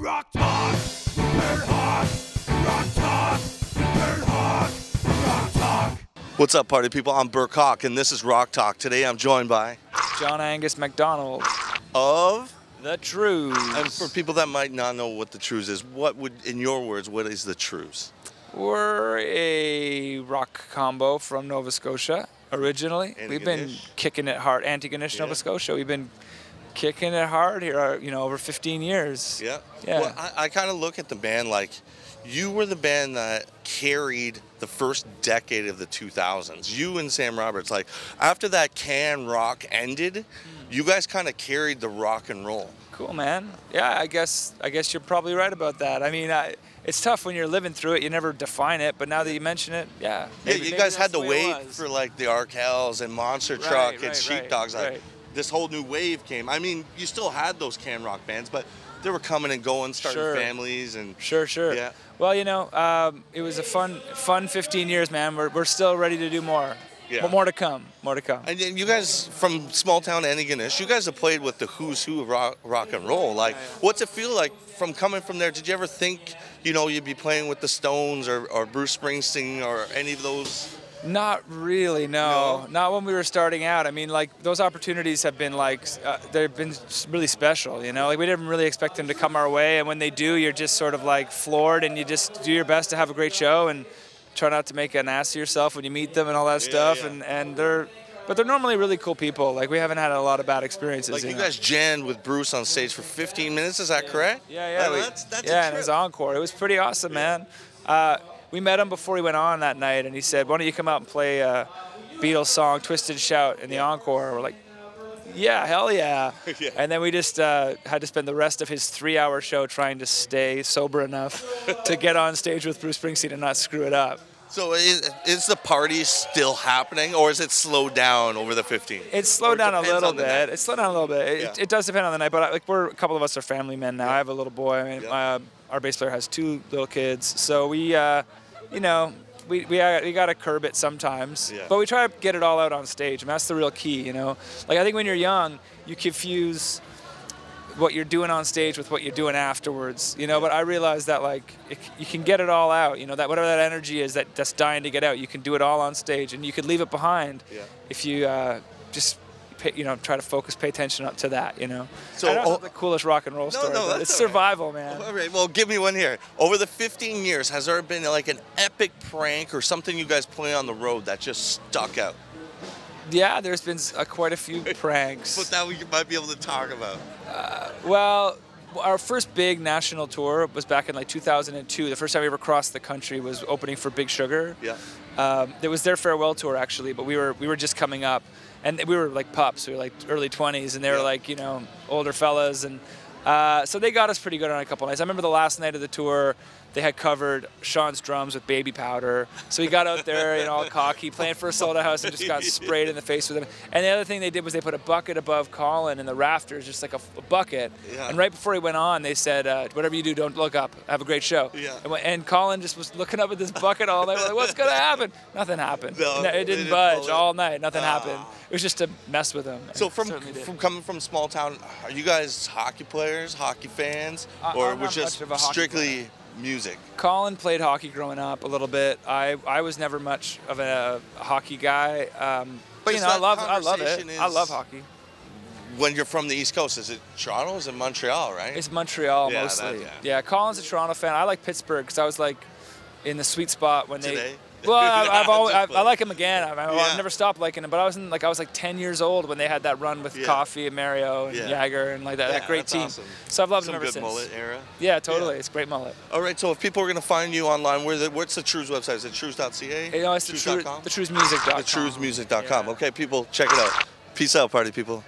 Rock talk, nerd hawk, rock talk, nerd hawk, rock talk. What's up, party people? I'm Burke Hawk, and this is Rock Talk. Today I'm joined by John-Angus MacDonald of the Trews. And for people that might not know what the Trews is, what would, in your words, what is the Trews? We're a rock combo from Nova Scotia originally. Antigonish. We've been kicking it hard. Antigonish, Nova Scotia. We've been kicking it hard here, you know, over 15 years. Yeah. Yeah. Well, I kind of look at the band like you were the band that carried the first decade of the 2000s. You and Sam Roberts, like after that can rock ended, you guys kind of carried the rock and roll. Cool, man. Yeah, I guess you're probably right about that. I mean, it's tough when you're living through it. You never define it, but now that you mention it, yeah. Maybe you guys had to wait for like the Arkells and Monster Truck and Sheepdogs. Like this whole new wave came. I mean, you still had those can rock bands, but they were coming and going, starting families and Sure. Yeah. Well, you know, it was a fun 15 years, man. We're still ready to do more. Yeah. But more to come. More to come. And you guys from small town Antigonish, you guys have played with the who's who of rock and roll. Like, what's it feel like from coming from there? Did you ever think, you know, you'd be playing with the Stones or Bruce Springsteen or any of those? Not really, no. Not when we were starting out. I mean, like, those opportunities have been, like, they've been really special, you know? Like, we didn't really expect them to come our way, and when they do, you're just sort of, like, floored, and you just do your best to have a great show and try not to make an ass of yourself when you meet them and all that stuff. And they're normally really cool people. Like, we haven't had a lot of bad experiences. Like, you guys jammed with Bruce on stage for 15 minutes, is that correct? Yeah. That's a trip. And his encore. It was pretty awesome, man. We met him before he went on that night, and he said, why don't you come out and play a Beatles song, Twisted Shout, in the encore? We're like, yeah, hell yeah. And then we just had to spend the rest of his 3-hour show trying to stay sober enough to get on stage with Bruce Springsteen and not screw it up. So is the party still happening, or is it slowed down over the 15? It's slowed down a little bit. It's slowed down a little bit. It does depend on the night, but like a couple of us are family men now. I have a little boy. I mean, our bass player has 2 little kids, so we, you know, we got to curb it sometimes. But we try to get it all out on stage, and that's the real key, you know. Like, I think when you're young, you confuse what you're doing on stage with what you're doing afterwards, you know. But I realized that, like, you can get it all out, you know, that whatever that energy is that's dying to get out, you can do it all on stage, and you could leave it behind if you just try to focus, pay attention to that, you know. So I don't know the coolest rock and roll story, but it's survival, man. All right, well, give me one here. Over the 15 years, has there been like an epic prank or something you guys play on the road that just stuck out? Yeah, there's been quite a few pranks. But that we might be able to talk about. Well, our first big national tour was back in like 2002. The first time we ever crossed the country was opening for Big Sugar. Yeah. It was their farewell tour, actually, but we were just coming up. And we were like pups, we were like early 20s, and they were like, you know, older fellas. And so they got us pretty good on a couple nights. I remember the last night of the tour, they had covered Sean's drums with baby powder. So he got out there, you know, all cocky, playing for a soda house, and just got sprayed in the face with him. And the other thing they did was they put a bucket above Colin in the rafters, just like a bucket. Yeah. And right before he went on, they said, whatever you do, don't look up. Have a great show. Yeah. And Colin just was looking up at this bucket all night. We're like, what's going to happen? Nothing happened. No, it didn't budge all night. Nothing happened. It was just to mess with him. So from coming from small town, are you guys hockey players, hockey fans, or was just strictly music? Colin played hockey growing up a little bit. I was never much of a hockey guy, but you know, I love it. I love hockey. When you're from the East Coast, is it Toronto? Is it Montreal? Right? It's Montreal mostly. Yeah, Colin's a Toronto fan. I like Pittsburgh because I was like in the sweet spot when they. Well, I like him again. I've never stopped liking him, but I was like 10 years old when they had that run with Coffey and Mario and Jagger and like that great team. Awesome. So I've loved them ever since. Some good mullet era. Yeah, totally. It's a great mullet. All right, so if people are going to find you online, what's the Trews website? Is it trews.ca? You know, it's the trewsmusic.com. The trewsmusic.com. Okay, people, check it out. Peace out, party people.